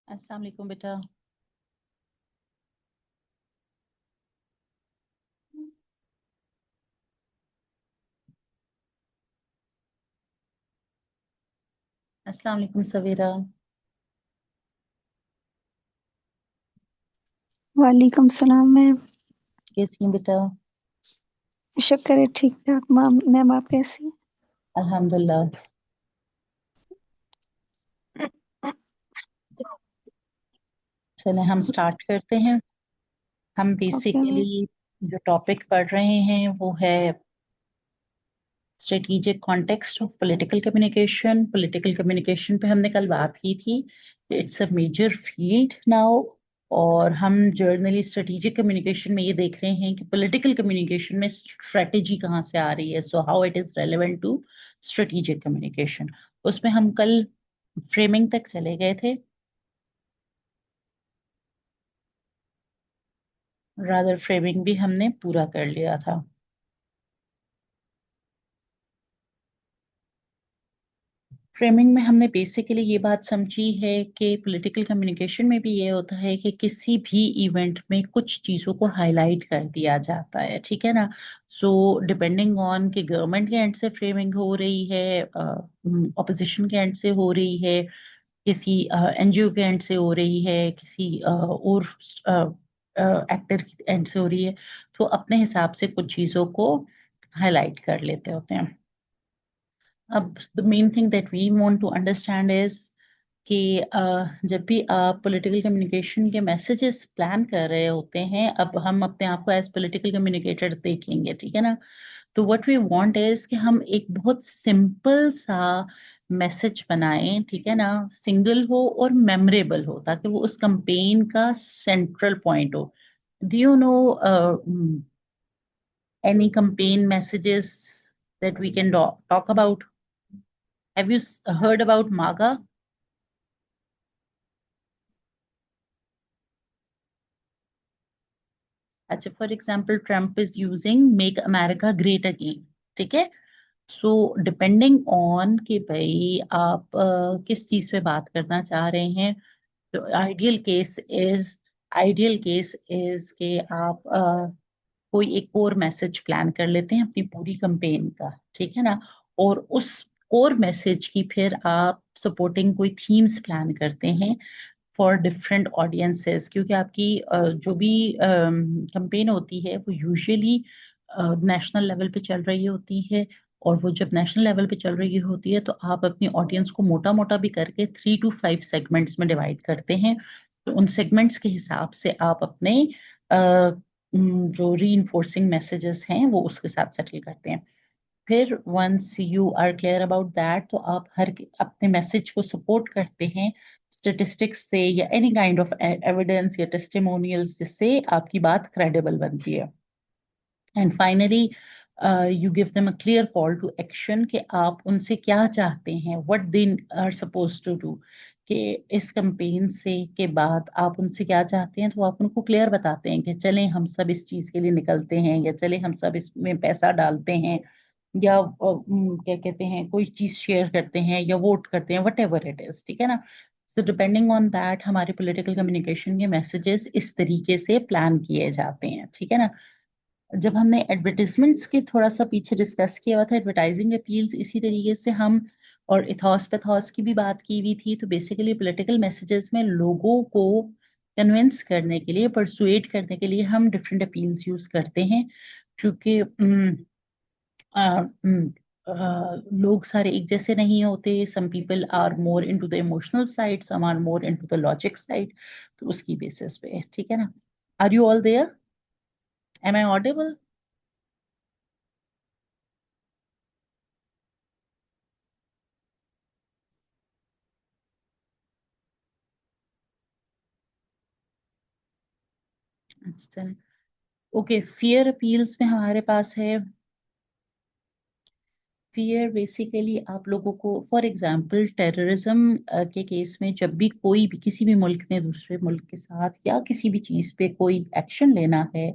अस्सलाम वालेकुम बेटा। अस्सलाम वालेकुम सवेरा। वालेकुम सलाम मैम। कैसी हैं बेटा? शुक्र है ठीक ठाक मैम आप कैसी? अल्हम्दुलिल्लाह। चलें हम स्टार्ट करते हैं। हम ओके मैम। बेसिकली जो टॉपिक पढ़ रहे हैं वो है strategic context of political communication. Political communication पे हमने कल बात की थी। It's a major field now. और हम जर्नली स्ट्रेटेजिक कम्युनिकेशन में ये देख रहे हैं कि पॉलिटिकल कम्युनिकेशन में स्ट्रेटेजी कहाँ से आ रही है, so how it is relevant to strategic communication. उसमें हम कल फ्रेमिंग तक चले गए थे। रादर फ्रेमिंग भी हमने पूरा कर लिया था। फ्रेमिंग में हमने बेसिकली ये बात समझी है कि पॉलिटिकल कम्युनिकेशन में भी ये होता है कि किसी भी इवेंट में कुछ चीज़ों को हाईलाइट कर दिया जाता है, ठीक है ना। सो डिपेंडिंग ऑन कि गवर्नमेंट के एंड से फ्रेमिंग हो रही है, ऑपोजिशन के एंड से हो रही है, किसी एनजीओ के एंड से हो रही है, किसी और एक्टर के एंड से हो रही है, तो अपने हिसाब से कुछ चीज़ों को हाईलाइट कर लेते होते हैं। अब the main thing that we want to understand is कि जब भी आप पॉलिटिकल कम्युनिकेशन के मैसेजेस प्लान कर रहे होते हैं, अब हम अपने आप को एज पॉलिटिकल कम्युनिकेटर देखेंगे, ठीक है ना। तो व्हाट वी वांट इज कि हम एक बहुत सिंपल सा मैसेज बनाएं, ठीक है ना, सिंगल हो और मेमोरेबल हो, ताकि वो उस कैंपेन का सेंट्रल पॉइंट हो। Do you know any campaign messages that we can talk about? Have you heard about MAGA? अच्छा, for example Trump is using make America great again, ठीक है। सो डिपेंडिंग ऑन कि भाई आप किस चीज पे बात करना चाह रहे हैं, तो आइडियल केस इज कि आप कोई एक कोर मैसेज प्लान कर लेते हैं अपनी पूरी कंपेन का, ठीक है ना। और उस कोर मैसेज की फिर आप सपोर्टिंग कोई थीम्स प्लान करते हैं फॉर डिफरेंट ऑडियंसेस, क्योंकि आपकी जो भी कंपेन होती है वो यूजुअली नेशनल लेवल पे चल रही होती है। और वो जब नेशनल लेवल पे चल रही होती है तो आप अपनी ऑडियंस को मोटा मोटा भी करके 3 to 5 सेगमेंट्स में डिवाइड करते हैं। तो उन सेगमेंट्स के हिसाब से आप अपने जो री इन्फोर्सिंग मैसेजेस हैं वो उसके साथ सेटल करते हैं। फिर once you are clear about that, तो आप हर अपने मैसेज को सपोर्ट करते हैं स्टेटिस्टिक्स से या एनी काइंड ऑफ एविडेंस या टेस्टिमोनियल्स, जिससे आपकी बात क्रेडिबल बनती है। And finally you give them a clear call to action कि आप उनसे क्या चाहते हैं, what they are suppose to do, कि इस कंपेन से के बाद आप उनसे क्या चाहते हैं। तो आप उनको क्लियर बताते हैं कि चलें हम सब इस चीज़ के लिए निकलते हैं, या चलें हम सब इसमें पैसा डालते हैं, या क्या कहते हैं कोई चीज शेयर करते हैं या वोट करते हैं, वट एवर इट इज, ठीक है ना। सो डिपेंडिंग ऑन दैट हमारे पॉलिटिकल कम्युनिकेशन के मैसेजेस इस तरीके से प्लान किए जाते हैं, ठीक है ना। जब हमने एडवर्टिजमेंट्स के थोड़ा सा पीछे डिस्कस किया हुआ था, एडवर्टाइजिंग अपील्स, इसी तरीके से हम और इथॉस पैथॉस की भी बात की हुई थी। तो बेसिकली पॉलिटिकल मैसेजेस में लोगों को कन्विंस करने के लिए, परसुएट करने के लिए हम डिफरेंट अपील्स यूज करते हैं, क्योंकि लोग सारे एक जैसे नहीं होते। Some people are more into the emotional side, some are more into the logic side. तो उसकी बेसिस पे, ठीक है ना। Are you all there? Am I audible? अच्छा, ओके। फियर अपील्स में हमारे पास है, फियर बेसिकली आप लोगों को, फॉर एग्जांपल टेररिज्म के केस में, जब भी कोई भी किसी भी मुल्क ने दूसरे मुल्क के साथ या किसी भी चीज पे कोई एक्शन लेना है,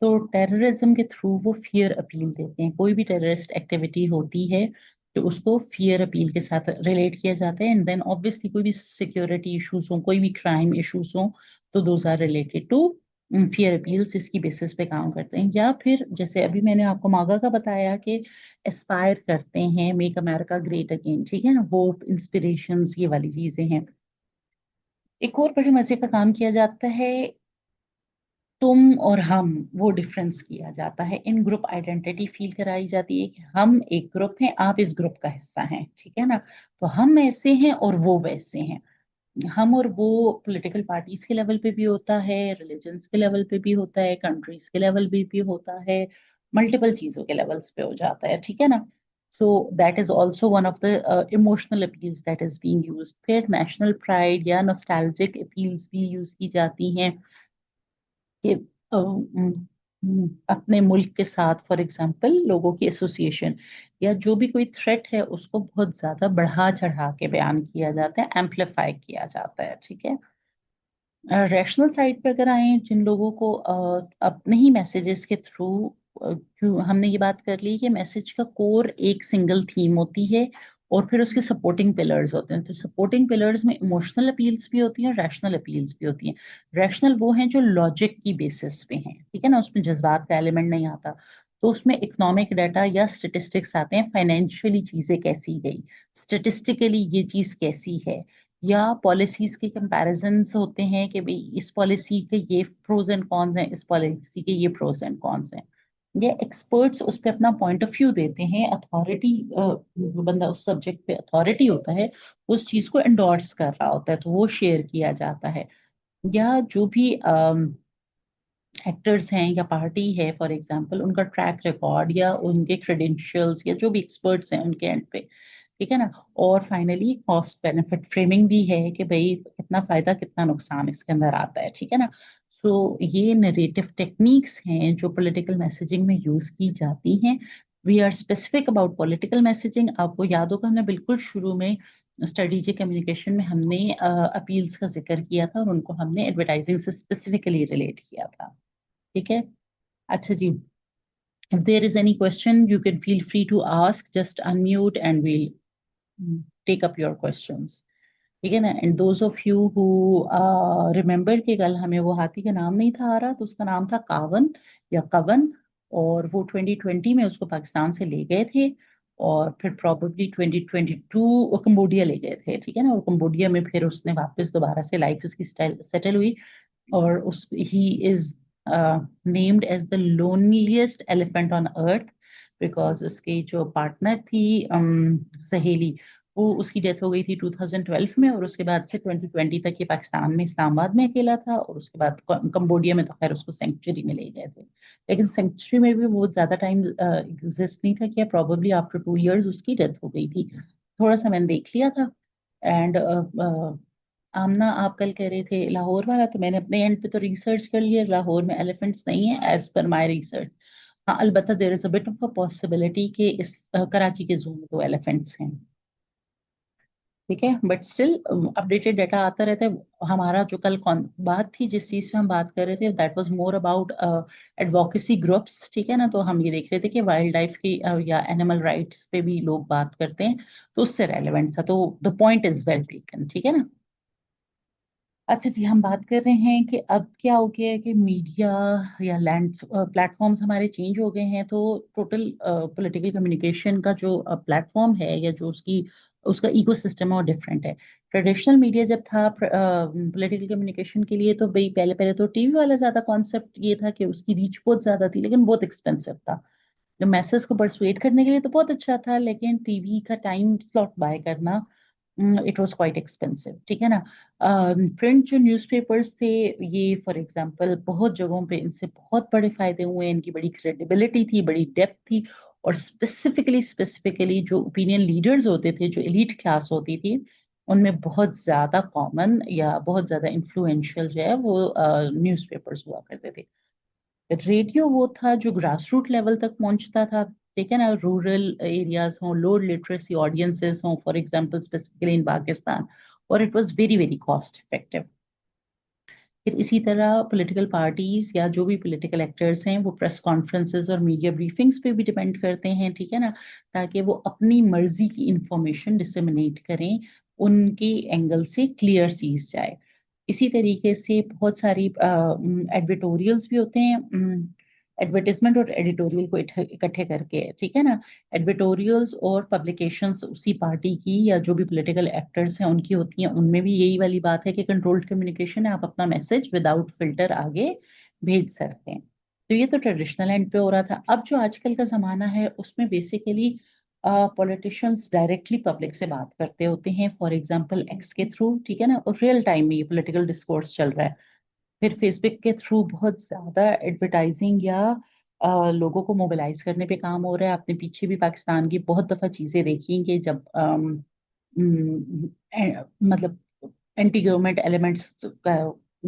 तो टेररिज्म के थ्रू वो फियर अपील देते हैं। कोई भी टेररिस्ट एक्टिविटी होती है तो उसको फियर अपील के साथ रिलेट किया जाता है। एंड देन ऑब्वियसली कोई भी सिक्योरिटी इश्यूज हो, कोई भी क्राइम इश्यूज हो, तो those are related to fear appeals, इसकी बेसिस पे काम करते हैं। या फिर जैसे अभी मैंने आपको मागा का बताया कि एस्पायर करते हैं, मेक अमेरिका ग्रेट अगेन, ठीक है ना, होप, इंस्पिरेशंस, ये वाली चीजें हैं। एक और बड़े मजे का काम किया जाता है, तुम और हम, वो डिफरेंस किया जाता है। इन ग्रुप आइडेंटिटी फील कराई जाती है कि हम एक ग्रुप हैं, आप इस ग्रुप का हिस्सा हैं, ठीक है ना। तो हम ऐसे हैं और वो वैसे हैं। हम और वो पॉलिटिकल पार्टीज के लेवल पे भी होता है, रिलीजन्स के लेवल पे भी होता है, कंट्रीज के लेवल पे भी होता है, मल्टीपल चीजों के लेवल्स पे हो जाता है, ठीक है ना। So that is also one of the emotional appeals that is being used. फिर नेशनल प्राइड या नॉस्टैल्जिक अपील्स भी यूज की जाती हैं कि अपने मुल्क के साथ, फॉर एग्जांपल, लोगों की एसोसिएशन या जो भी कोई थ्रेट है उसको बहुत ज्यादा बढ़ा चढ़ा के बयान किया जाता है, एम्पलीफाई किया जाता है, ठीक है। रैशनल साइड पे अगर आए, जिन लोगों को अपने ही मैसेजेस के थ्रू, क्यों हमने ये बात कर ली कि मैसेज का कोर एक सिंगल थीम होती है और फिर उसके सपोर्टिंग पिलर्स होते हैं। तो सपोर्टिंग पिलर्स में इमोशनल अपील्स भी होती हैं और रैशनल अपील्स भी होती हैं। रैशनल वो हैं जो लॉजिक की बेसिस पे हैं, ठीक है ना, उसमें जज्बात का एलिमेंट नहीं आता। तो उसमें इकोनॉमिक डाटा या स्टेटिस्टिक्स आते हैं, फाइनेंशियली चीजें कैसी गई, स्टेटिस्टिकली ये चीज कैसी है, या पॉलिसीज के कंपैरिजन्स होते हैं कि भाई इस पॉलिसी के ये प्रोज एंड कॉन्स हैं, इस पॉलिसी के ये प्रोज एंड कॉन्स हैं। ये एक्सपर्ट्स उस पर अपना पॉइंट ऑफ व्यू देते हैं। अथॉरिटी, जो बंदा उस सब्जेक्ट पे अथॉरिटी होता है, उस चीज को एंडोर्स कर रहा होता है, तो वो शेयर किया जाता है। या जो भी एक्टर्स हैं या पार्टी है, फॉर एग्जांपल, उनका ट्रैक रिकॉर्ड या उनके क्रेडेंशियल्स या जो भी एक्सपर्ट्स हैं उनके एंड पे, ठीक है ना। और फाइनली कॉस्ट बेनिफिट फ्रेमिंग भी है कि भाई कितना फायदा कितना नुकसान इसके अंदर आता है, ठीक है ना। सो ये नरेटिव टेक्निक्स हैं जो पॉलिटिकल मैसेजिंग में यूज की जाती हैं। We are specific about political messaging. आपको याद होगा हमने बिल्कुल शुरू में स्ट्रेटेजिक कम्युनिकेशन में हमने अपील्स का जिक्र किया था और उनको हमने एडवर्टाइजिंग से स्पेसिफिकली रिलेट किया था, ठीक है। अच्छा जी, if there is any question you can feel free to ask, just unmute and we'll take up your questions, ठीक है ना। And those of you who remember कि कल हमें वो हाथी का नाम नहीं था आ रहा, तो उसका नाम था कावन या कवन। और वो 2020 में उसको पाकिस्तान से ले गए थे और फिर प्रॉबेबली 2022 वो कंबोडिया ले गए थे, ठीक है ना। और कंबोडिया में फिर उसने वापस दोबारा से लाइफ उसकी सेटल हुई। और उस ही is named as the loneliest elephant on earth, because उसकी जो पार्टनर थी, सहेली, वो उसकी डेथ हो गई थी 2012 में। और उसके बाद से 2020 तक ये पाकिस्तान में इस्लामाबाद में अकेला था। और उसके बाद कंबोडिया में तो खैर उसको सेंचुरी में ले गए थे, लेकिन सेंचुरी में भी वो ज्यादा टाइम एग्जिस्ट नहीं था किया। प्रॉबेबली आफ्टर 2 इयर्स उसकी डेथ हो गई थी। थोड़ा सा मैंने देख लिया था। एंड आमना, आप कल कह रहे थे लाहौर वाला, तो मैंने अपने एंड पे तो रिसर्च कर लिया, लाहौर में एलिफेंट्स नहीं है एज पर माय रिसर्च। हाँ, अलबत्ता there is a bit of a possibility कि इस कराची के जू में तो एलिफेंट्स हैं, ठीक है। बट स्टिल अपडेटेड डाटा आता रहता है। हमारा जो कल कौन बात थी, जिस चीज पे हम बात कर रहे थे, that was more about advocacy groups, ठीक है ना। तो हम ये देख रहे थे कि वाइल्ड लाइफ की या एनिमल राइट्स पे भी लोग बात करते हैं, तो उससे रेलेवेंट था। तो the point is well taken, ठीक है ना। अच्छा जी, हम बात कर रहे हैं कि अब क्या हो गया है कि मीडिया या लैंड प्लेटफॉर्म्स हमारे चेंज हो गए हैं। तो टोटल पॉलिटिकल कम्युनिकेशन का जो प्लेटफॉर्म है या जो उसकी उसका इकोसिस्टम है वो डिफरेंट है। ट्रेडिशनल मीडिया जब था पॉलिटिकल कम्युनिकेशन के लिए, तो भाई पहले पहले तो टीवी वाला ज्यादा कॉन्सेप्ट ये था कि उसकी रीच बहुत ज्यादा थी लेकिन बहुत एक्सपेंसिव था। जो मैसेज को परसुएट करने के लिए तो बहुत अच्छा था, लेकिन टीवी का टाइम स्लॉट बाय करना, इट वाज क्वाइट एक्सपेंसिव, ठीक है ना। प्रिंट जो न्यूज़पेपर्स थे, ये फॉर एग्जांपल बहुत जगहों पे इनसे बहुत बड़े फायदे हुए। इनकी बड़ी क्रेडिबिलिटी थी, बड़ी डेप्थ थी। और स्पेसिफिकली जो ओपिनियन लीडर्स होते थे, जो एलीट क्लास होती थी, उनमें बहुत ज्यादा कॉमन या बहुत ज्यादा इन्फ्लुएंशियल जो है वो न्यूज़पेपर्स हुआ करते थे। रेडियो वो था जो ग्रास रूट लेवल तक पहुंचता था, ठीक है ना। रूरल एरियाज हों, लो लिटरेसी ऑडियंसेस हों, for example specifically in Pakistan. और it was very very cost effective. फिर इसी तरह पॉलिटिकल पार्टीज या जो भी पॉलिटिकल एक्टर्स हैं वो प्रेस कॉन्फ्रेंसेस और मीडिया ब्रीफिंग्स पे भी डिपेंड करते हैं, ठीक है ना, ताकि वो अपनी मर्जी की इंफॉर्मेशन डिसेमिनेट करें, उनके एंगल से क्लियर चीज जाए। इसी तरीके से बहुत सारी एडिटोरियल्स भी होते हैं, एडवर्टिजमेंट और एडिटोरियल को इकट्ठे करके, ठीक है ना। एडिटोरियल्स और पब्लिकेशंस उसी पार्टी की या जो भी पॉलिटिकल एक्टर्स हैं उनकी होती हैं, उनमें भी यही वाली बात है कि कंट्रोल्ड कम्युनिकेशन है, आप अपना मैसेज विदाउट फिल्टर आगे भेज सकते हैं। तो ये तो ट्रेडिशनल एंड पे हो रहा था। अब जो आजकल का जमाना है उसमें बेसिकली पॉलिटिशियंस डायरेक्टली पब्लिक से बात करते होते हैं, फॉर एग्जांपल एक्स के थ्रू, ठीक है ना, और रियल टाइम में ये पॉलिटिकल डिस्कोर्स चल रहा है। फिर फेसबुक के थ्रू बहुत ज्यादा एडवर्टाइजिंग या लोगों को मोबिलाइज करने पे काम हो रहा है। आपने पीछे भी पाकिस्तान की बहुत दफा चीजें देखी कि जब मतलब एंटी गवर्नमेंट एलिमेंट्स का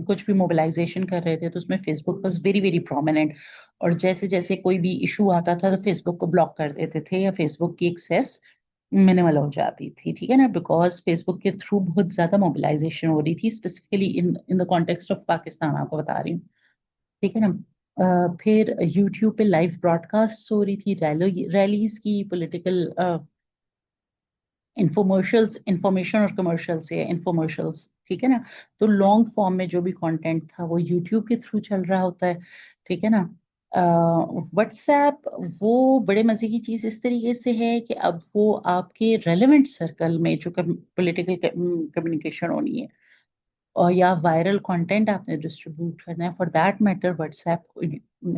कुछ भी मोबिलाइजेशन कर रहे थे तो उसमें Facebook was very very prominent. और जैसे जैसे कोई भी इशू आता था तो फेसबुक को ब्लॉक कर देते थे या फेसबुक की एक्सेस मिनिमल हो जाती थी, ठीक है ना, बिकॉज फेसबुक के थ्रू बहुत ज्यादा मोबिलाइजेशन हो रही थी, specifically in in the context of Pakistan आपको बता रही हूँ, ठीक है ना। फिर यूट्यूब पे लाइव ब्रॉडकास्ट हो रही थी रैलीज की, पॉलिटिकल इंफॉर्मर्शियल्स, इंफॉर्मेशन और कमर्शियल से इंफॉर्मर्शियल्स, ठीक है ना। तो लॉन्ग फॉर्म में जो भी कंटेंट था वो यूट्यूब के थ्रू चल रहा होता है, ठीक है ना। व्हाट्सएप वो बड़े मजे की चीज इस तरीके से है कि अब वो आपके रेलेवेंट सर्कल में जो पॉलिटिकल कम्युनिकेशन होनी है और या वायरल कंटेंट आपने डिस्ट्रीब्यूट करना है, for that matter WhatsApp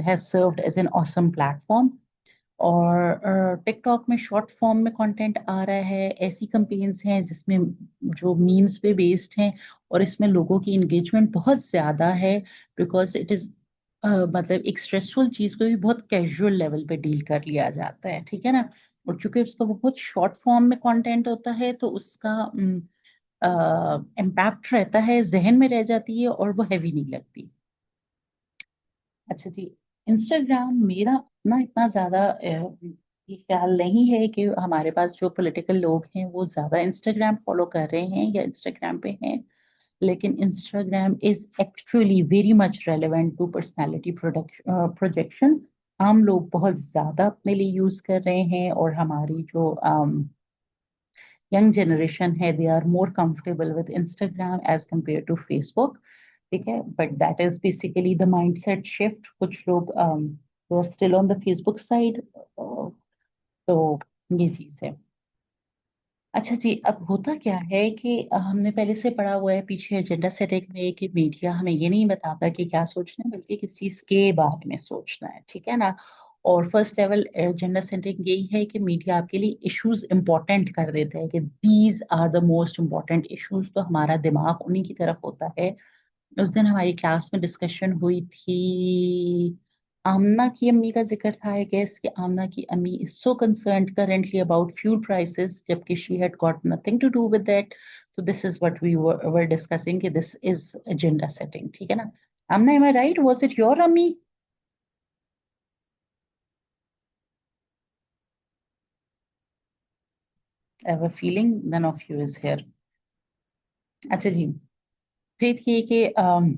has served as an awesome platform. और टिकटॉक में शॉर्ट फॉर्म में कंटेंट आ रहा है, ऐसी कैंपेन्स हैं जिसमें जो मीम्स पे बेस्ड हैं, और इसमें लोगों की इंगेजमेंट बहुत ज्यादा है, बिकॉज इट इज मतलब एक स्ट्रेसफुल चीज को भी बहुत कैजुअल लेवल पे डील कर लिया जाता है, ठीक है ना। और चूंकि उसका वो बहुत शॉर्ट फॉर्म में कंटेंट होता है तो उसका इम्पैक्ट रहता है, जहन में रह जाती है और वो हैवी नहीं लगती। अच्छा जी, इंस्टाग्राम मेरा अपना इतना ज्यादा ये ख्याल नहीं है कि हमारे पास जो पॉलिटिकल लोग हैं वो ज्यादा इंस्टाग्राम फॉलो कर रहे हैं या इंस्टाग्राम पे हैं, लेकिन Instagram is actually very much relevant to personality projection. हम लोग बहुत ज्यादा अपने लिए यूज कर रहे हैं, और हमारी जो यंग जनरेशन है they are more comfortable with Instagram as compared to Facebook, ठीक है। But that is basically the mindset shift. कुछ लोग still on the Facebook side, तो ये चीज है। अच्छा जी, अब होता क्या है कि हमने पहले से पढ़ा हुआ है पीछे एजेंडा सेटिंग में कि मीडिया हमें ये नहीं बताता कि क्या सोचना है, बल्कि किस चीज के बारे में सोचना है, ठीक है ना। और फर्स्ट लेवल एजेंडा सेटिंग यही है कि मीडिया आपके लिए इश्यूज इंपॉर्टेंट कर देता है कि these are the most important issues, तो हमारा दिमाग उन्हीं की तरफ होता है। उस दिन हमारी क्लास में डिस्कशन हुई थी, आमना की अम्मी का जिक्र था, आई गेस कि आमना की अम्मी is so concerned currently about fuel prices, जबकि she had got nothing to do with that. तो this is what we were discussing कि दिस इज एजेंडा सेटिंग, ठीक है ना। Aamna, am I right, was it your अम्मी? I have a feeling none of you is here. अच्छा जी, फिर ये कि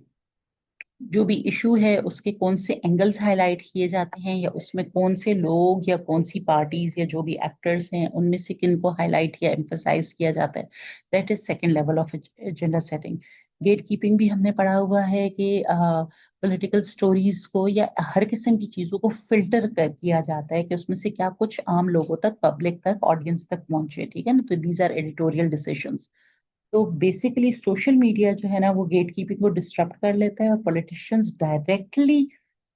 जो भी इशू है उसके कौन से एंगल्स हाईलाइट किए जाते हैं, या उसमें कौन से लोग या कौन सी पार्टीज या जो भी एक्टर्स हैं उनमें से किन को हाईलाइट या एम्फसाइज किया जाता है, that is second level of agenda setting. Gatekeeping भी हमने पढ़ा हुआ है कि पॉलिटिकल स्टोरीज को या हर किस्म की चीजों को फिल्टर कर किया जाता है कि उसमें से क्या कुछ आम लोगों तक, पब्लिक तक, ऑडियंस तक पहुंचे, ठीक है ना। तो दीज आर एडिटोरियल डिसीजंस। तो बेसिकली सोशल मीडिया जो है ना वो गेट कीपिंग को डिस्टर्ब कर लेता है, और पॉलिटिशियंस डायरेक्टली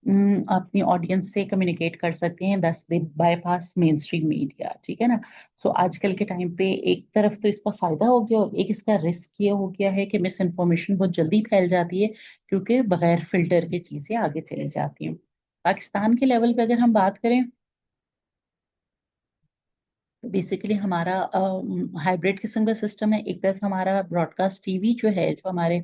अपनी ऑडियंस से कम्युनिकेट कर सकते हैं, दस दे बाईपास मेन स्ट्रीम मीडिया, ठीक है ना। सो आजकल के टाइम पे एक तरफ तो इसका फायदा हो गया और एक इसका रिस्क ये हो गया है कि मिस इन्फॉर्मेशन बहुत जल्दी फैल जाती है, क्योंकि बगैर फिल्टर के चीजें आगे चली जाती हैं। पाकिस्तान के लेवल पे अगर हम बात करें तो बेसिकली हमारा हाइब्रिड किस्म का सिस्टम है। एक तरफ हमारा ब्रॉडकास्ट टीवी जो है, जो हमारे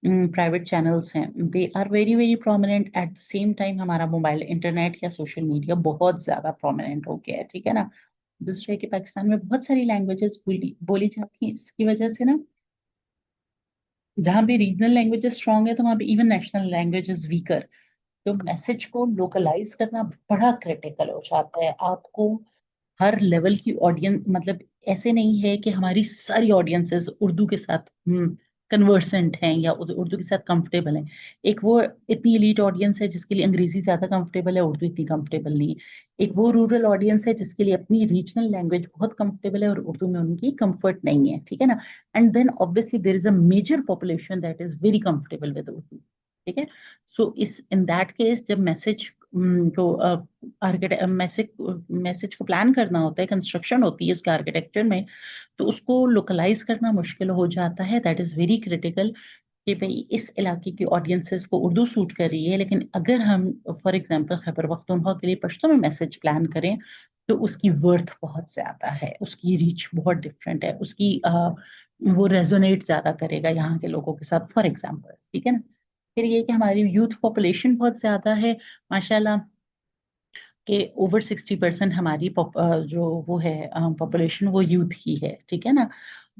प्राइवेट चैनल्स हैं, they are very very prominent. At the same time हमारा मोबाइल इंटरनेट या सोशल मीडिया बहुत ज्यादा प्रोमिनेंट हो गया है, ठीक है ना। दूसरे कि पाकिस्तान में बहुत सारी लैंग्वेजेस बोली बोली जाती हैं, इसकी वजह से ना जहाँ भी रीजनल लैंग्वेजेस स्ट्रांग है तो वहाँ पे even national language is weaker. तो मैसेज को लोकलाइज करना बड़ा क्रिटिकल हो जाता है। आपको हर लेवल की ऑडियंस, मतलब ऐसे नहीं है कि हमारी सारी ऑडियंसेस उर्दू के साथ कन्वर्सेंट हैं या उर्दू के साथ कंफर्टेबल हैं। एक वो इतनी एलीट ऑडियंस है जिसके लिए अंग्रेजी ज्यादा कंफर्टेबल है, उर्दू इतनी कंफर्टेबल नहीं है। एक वो रूरल ऑडियंस है जिसके लिए अपनी रीजनल लैंग्वेज बहुत कंफर्टेबल है और उर्दू में उनकी कंफर्ट नहीं है, ठीक है ना। And then obviously there is a major population that is very comfortable with Urdu, ठीक है। सो इस इन दैट केस जब मैसेज को मैसेज मैसेज को प्लान करना होता है, कंस्ट्रक्शन होती है उसके आर्किटेक्चर में, तो उसको लोकलाइज करना मुश्किल हो जाता है। दैट इज वेरी क्रिटिकल कि भाई इस इलाके की ऑडियंसेस को उर्दू सूट कर रही है, लेकिन अगर हम फॉर एग्जांपल खैबर पख्तूनख्वा के लिए पश्तो में मैसेज प्लान करें तो उसकी वर्थ बहुत ज्यादा है, उसकी रीच बहुत डिफरेंट है, उसकी वो रेजोनेट ज्यादा करेगा यहाँ के लोगों के साथ, फॉर एग्जांपल, ठीक है ना। फिर ये कि हमारी यूथ पॉपुलेशन बहुत ज्यादा है माशाल्लाह, कि ओवर 60% हमारी जो वो है पॉपुलेशन वो यूथ की है, ठीक है ना।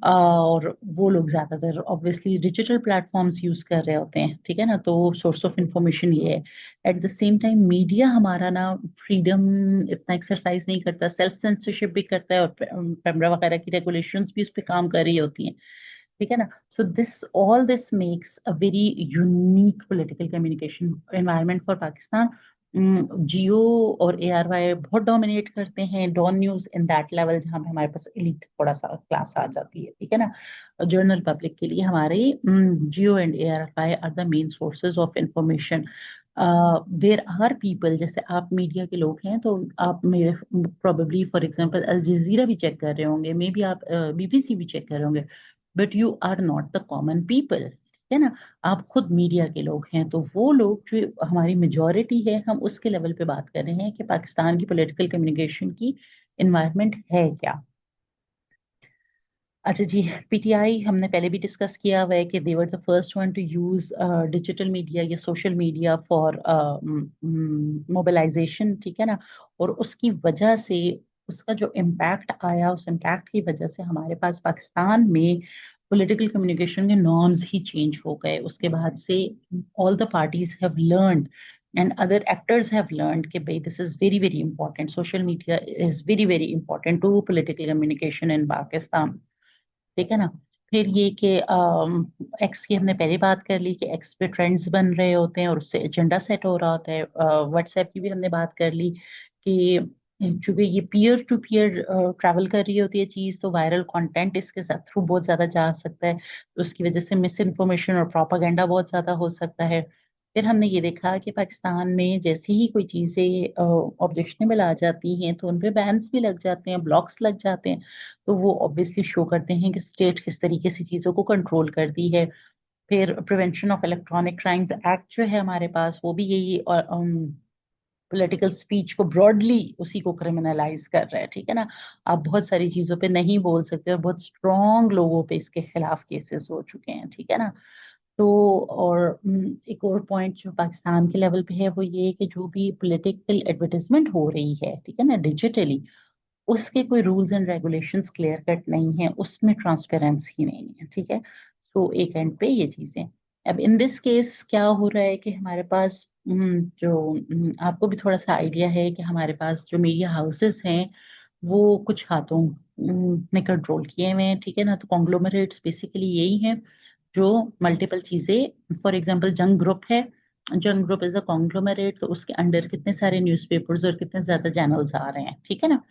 और वो लोग ज्यादातर ऑब्वियसली डिजिटल प्लेटफॉर्म्स यूज कर रहे होते हैं, ठीक है ना। तो सोर्स ऑफ इंफॉर्मेशन ये है। Eight the same time media हमारा ना फ्रीडम इतना एक्सरसाइज नहीं करता, सेल्फ सेंसरशिप भी करता है, और पैमरा वगैरह की रेगुलेशंस भी उस पर काम कर रही होती हैं, ठीक है ना। So this all this makes a very unique political communication environment for Pakistan. Geo और ARY बहुत डोमिनेट करते हैं, Dawn news in that level जहाँ पे हमारे पास एलिट थोड़ा सा क्लास आ जाती है, ठीक है ना। जनरल पब्लिक के लिए हमारे Geo and ARY are the main sources of information. There are people, जैसे आप मीडिया के लोग हैं तो आप मेरे probably for example Al Jazeera भी चेक कर रहे होंगे, मे बी आप BBC भी चेक कर रहे होंगे, but you are not the common people, है ना। आप खुद मीडिया के लोग हैं, तो वो लोग जो हमारी मेजोरिटी है, हम उसके लेवल पे बात कर रहे हैं कि पाकिस्तान की पॉलिटिकल कम्युनिकेशन की इन्वायरमेंट है क्या। अच्छा जी, PTI हमने पहले भी डिस्कस किया हुआ है कि they were the first one to use digital media या सोशल मीडिया फॉर मोबिलाइजेशन, ठीक है ना। और उसकी वजह से उसका जो इम्पैक्ट आया, उस इम्पैक्ट की वजह से हमारे पास पाकिस्तान में पॉलिटिकल कम्युनिकेशन के नॉर्म्स ही चेंज हो गए। उसके बाद से all the parties have learned and other actors have learned कि भाई this is very very important, social media is very very important to political communication in Pakistan, ठीक है ना। फिर ये कि एक्स की हमने पहले बात कर ली कि एक्स पे ट्रेंड्स बन रहे होते हैं और उससे एजेंडा सेट हो रहा होता है। व्हाट्सएप की भी हमने बात कर ली कि चूंकि ये पीयर टू पीयर ट्रैवल कर रही होती है चीज, तो वायरल कंटेंट इसके साथ थ्रू बहुत ज्यादा जा सकता है, तो उसकी वजह से मिस इन्फॉर्मेशन और प्रोपागेंडा बहुत ज्यादा हो सकता है। फिर हमने ये देखा कि पाकिस्तान में जैसे ही कोई चीजें ऑब्जेक्शनेबल आ जाती हैं तो उन पे बैन्स भी लग जाते हैं, ब्लॉक्स लग जाते हैं। तो वो ऑब्वियसली शो करते हैं कि स्टेट किस तरीके से चीज़ों को कंट्रोल करती है। फिर prevention of electronic crimes act जो है हमारे पास, वो भी यही पॉलिटिकल स्पीच को ब्रॉडली उसी को क्रिमिनलाइज कर रहा है, ठीक है ना। आप बहुत सारी चीज़ों पे नहीं बोल सकते और बहुत स्ट्रॉन्ग लोगों पे इसके खिलाफ केसेस हो चुके हैं, ठीक है ना। तो और एक और पॉइंट जो पाकिस्तान के लेवल पे है वो ये है कि जो भी पॉलिटिकल एडवर्टाइजमेंट हो रही है, ठीक है ना, डिजिटली, उसके कोई rules and regulations clear cut नहीं है, उसमें ट्रांसपेरेंसी नहीं है, ठीक है। सो एक एंड पे ये चीजें। अब इन दिस केस क्या हो रहा है कि हमारे पास आपको भी थोड़ा सा आइडिया है कि हमारे पास जो मीडिया हाउसेस हैं वो कुछ हाथों में कंट्रोल किए हुए हैं, ठीक है ना। तो कॉन्ग्लोमरेट्स बेसिकली यही हैं जो मल्टीपल चीजें, फॉर एग्जांपल जंग ग्रुप है, जंग ग्रुप इज अ कॉन्ग्लोमरेट, तो उसके अंडर कितने सारे न्यूज़पेपर्स और कितने ज्यादा चैनल्स आ रहे हैं, ठीक है ना।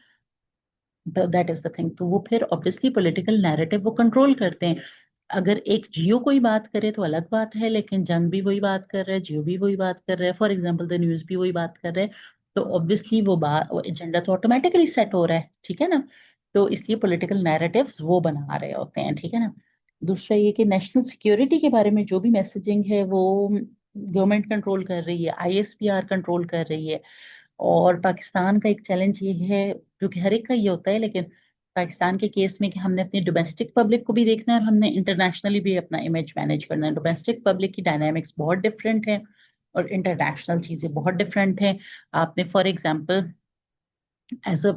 That is the thing. तो वो फिर ऑब्वियसली पॉलिटिकल नैरेटिव वो कंट्रोल करते हैं। अगर एक जियो कोई बात करे तो अलग बात है, लेकिन जंग भी वही बात कर रहा है, जियो भी वही बात कर रहा है, फॉर एग्जाम्पल द न्यूज भी वही बात कर रहे हैं, तो ऑब्वियसली वो एजेंडा तो ऑटोमेटिकली सेट हो रहा है, ठीक है ना। तो इसलिए पॉलिटिकल नैरेटिव्स वो बना रहे होते हैं, ठीक है ना। दूसरा ये कि नेशनल सिक्योरिटी के बारे में जो भी मैसेजिंग है वो गवर्नमेंट कंट्रोल कर रही है, ISPR कंट्रोल कर रही है। और पाकिस्तान का एक चैलेंज ये है, जो कि हर एक का ये होता है, लेकिन पाकिस्तान के केस में कि हमने अपनी डोमेस्टिक पब्लिक को भी देखना है और हमने इंटरनेशनली भी अपना इमेज मैनेज करना है। डोमेस्टिक पब्लिक की डायनामिक्स बहुत डिफरेंट है और इंटरनेशनल चीजें बहुत डिफरेंट हैं। आपने फॉर एग्जांपल एज अ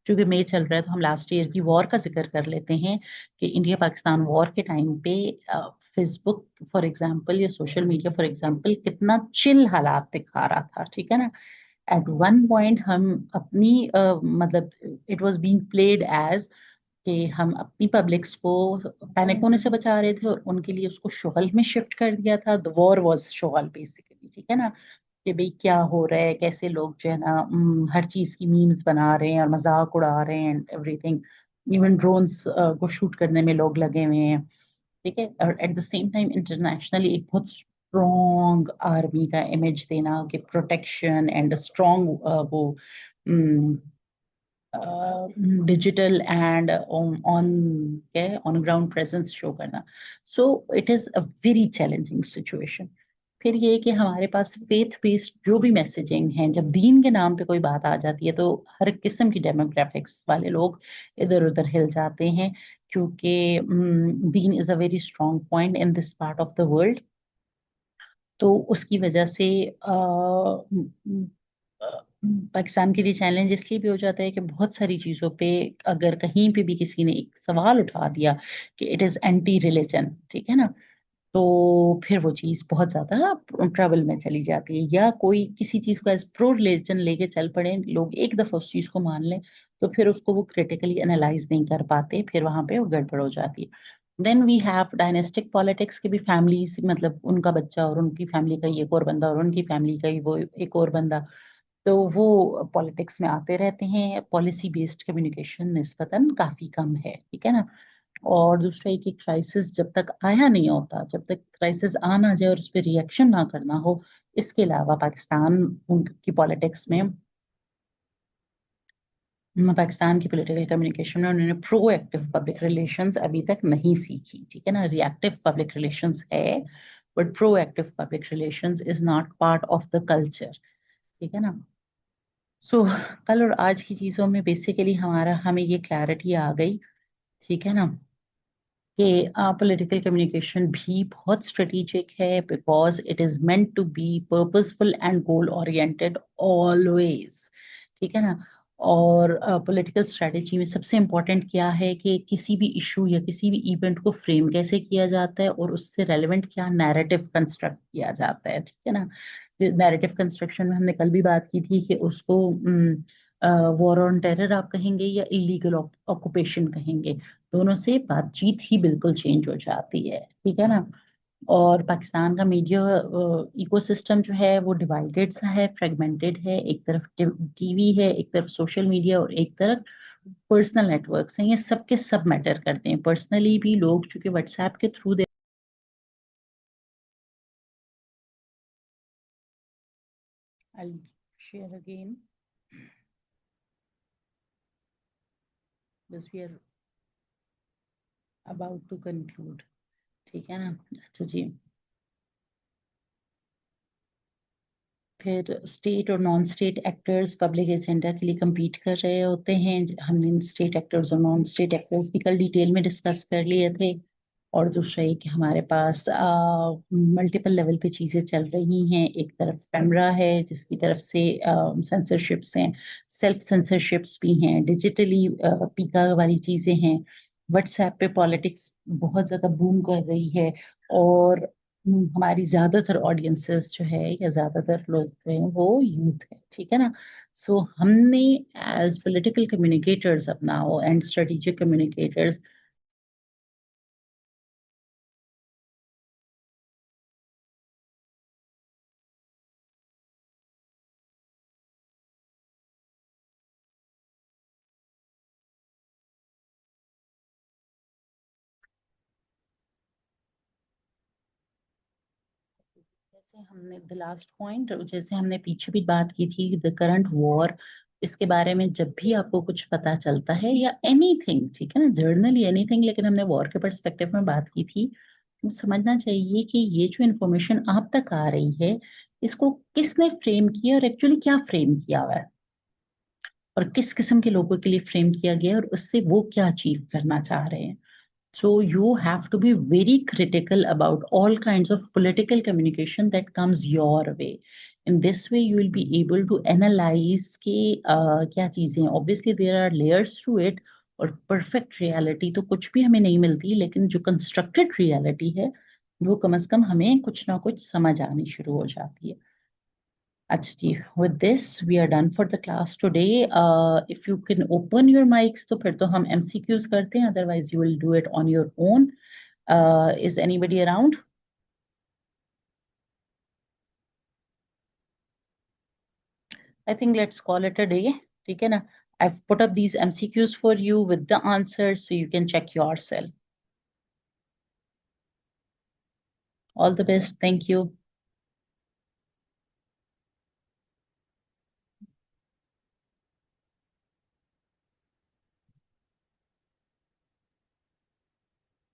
चूंकि मई चल रहा है तो हम लास्ट ईयर की वॉर का जिक्र कर लेते हैं कि इंडिया पाकिस्तान वॉर के टाइम पे फेसबुक फॉर एग्जांपल या सोशल मीडिया फॉर एग्जांपल कितना चिल हालात दिखा रहा था, ठीक है ना। एट वन पॉइंट हम अपनी मतलब it was being played as कि हम अपनी पब्लिक्स को पैनिक होने से बचा रहे थे और उनके लिए उसको शुगल में शिफ्ट कर दिया था। द वॉर वाज शुगल बेसिकली, ठीक है ना, कि भाई क्या हो रहा है, कैसे लोग जो है ना हर चीज की मीम्स बना रहे हैं और मजाक उड़ा रहे हैं एंड एवरीथिंग। इवन ड्रोन्स को शूट करने में लोग लगे हुए हैं, ठीक है। और eight the same time internationally एक बहुत स्ट्रॉन्ग आर्मी का इमेज देना कि प्रोटेक्शन एंड स्ट्रॉन्ग वो डिजिटल एंड ऑन क्या है ऑन ग्राउंड प्रेजेंस शो करना। So it is a very challenging situation. फिर ये है कि हमारे पास फेथ बेस्ड जो भी मैसेजिंग है, जब दीन के नाम पे कोई बात आ जाती है तो हर किस्म की डेमोग्राफिक्स वाले लोग इधर उधर हिल जाते हैं, क्योंकि दीन is a very strong point in this part of the world. तो उसकी वजह से पाकिस्तान के लिए चैलेंज इसलिए भी हो जाता है कि बहुत सारी चीज़ों पे अगर कहीं पे भी किसी ने एक सवाल उठा दिया कि इट इज़ एंटी रिलीजन, ठीक है ना, तो फिर वो चीज़ बहुत ज़्यादा ट्रबल में चली जाती है। या कोई किसी चीज़ को एज प्रो रिलीजन लेके चल पड़े लोग, एक दफ़ा उस चीज़ को मान लें तो फिर उसको वो क्रिटिकली एनालाइज नहीं कर पाते, फिर वहां पे वो गड़बड़ हो जाती है। Then we have dynastic politics के भी फैमिलीज, मतलब उनका बच्चा और उनकी फैमिली का एक और बंदा और उनकी फैमिली का ही वो एक और बंदा, तो वो पॉलिटिक्स में आते रहते हैं। पॉलिसी बेस्ड कम्युनिकेशन निस्बतन काफी कम है, ठीक है ना। और दूसरा एक क्राइसिस जब तक आया नहीं होता, जब तक क्राइसिस आ ना जाए और उस पर रिएक्शन ना करना हो, इसके अलावा पाकिस्तान उनकी पॉलिटिक्स में पाकिस्तान की पॉलिटिकल कम्युनिकेशन में उन्होंने प्रोएक्टिव पब्लिक रिलेशंस अभी तक नहीं सीखी, ठीक है ना। रिएक्टिव पब्लिक रिलेशंस है but proactive public relations is not part of the culture, ठीक है ना। सो कल और आज की चीजों में बेसिकली हमें ये क्लैरिटी आ गई, ठीक है ना, कि पॉलिटिकल कम्युनिकेशन भी बहुत स्ट्रेटेजिक है because it is meant to be purposeful and goal oriented always, ठीक है ना। और पॉलिटिकल स्ट्रेटेजी में सबसे इम्पोर्टेंट क्या है कि किसी भी इशू या किसी भी इवेंट को फ्रेम कैसे किया जाता है और उससे रेलेवेंट क्या नैरेटिव कंस्ट्रक्ट किया जाता है, ठीक है ना। नैरेटिव कंस्ट्रक्शन में हमने कल भी बात की थी कि उसको वॉर ऑन टेरर आप कहेंगे या इलीगल ऑक्यूपेशन कहेंगे, दोनों से बातचीत ही बिल्कुल चेंज हो जाती है, ठीक है ना। और पाकिस्तान का मीडिया इकोसिस्टम जो है वो डिवाइडेड सा है, फ्रेगमेंटेड है। एक तरफ टीवी है, एक तरफ सोशल मीडिया और एक तरफ पर्सनल नेटवर्क्स हैं। ये सब के सब मैटर करते हैं। पर्सनली भी लोग चूंकि व्हाट्सएप के through I'll share again because we are about to conclude, ठीक है ना। अच्छा जी, फिर स्टेट और non state actors public agenda के लिए compete कर रहे होते हैं। हमने स्टेट एक्टर्स और नॉन स्टेट एक्टर्स भी कल डिटेल में डिस्कस कर लिए थे। और दूसरा ये कि हमारे पास मल्टीपल लेवल पे चीजें चल रही हैं। एक तरफ कैमरा है जिसकी तरफ से सेंसरशिप्स हैं, सेल्फ सेंसरशिप्स भी हैं, डिजिटली पीका वाली चीजें हैं। व्हाट्सएप पे पॉलिटिक्स बहुत ज्यादा बूम कर रही है। और हमारी ज्यादातर ऑडियंसेस जो है या ज्यादातर लोग जो हैं वो यूथ है, ठीक है ना। सो हमने एज पॉलिटिकल कम्युनिकेटर्स अपना एंड स्ट्रेटेजिक कम्युनिकेटर्स जैसे हमने द लास्ट पॉइंट, जैसे हमने पीछे भी बात की थी द करंट वॉर, इसके बारे में जब भी आपको कुछ पता चलता है या एनीथिंग, ठीक है ना, जर्नली एनीथिंग, लेकिन हमने वॉर के पर्सपेक्टिव में बात की थी, तो समझना चाहिए कि ये जो इंफॉर्मेशन आप तक आ रही है इसको किसने फ्रेम किया और एक्चुअली क्या फ्रेम किया हुआ है और किस किस्म के लोगों के लिए फ्रेम किया गया है और उससे वो क्या अचीव करना चाह रहे हैं। So you have to be very critical about all kinds of political communication that comes your way. In this way you will be able to analyze कि क्या चीजें हैं. Obviously there are layers to it, और perfect reality तो कुछ भी हमें नहीं मिलती, लेकिन जो constructed reality है वो कम से कम हमें कुछ ना कुछ समझ आनी शुरू हो जाती है. अच्छा जी, with this we are done for the class today. If you can open your mics तो फिर तो हम MCQs करते हैं, otherwise you will do it on your own. Is anybody around? I think let's call it a day. ठीक है ना? I've put up these MCQs for you with the answers so you can check yourself. All the best. Thank you.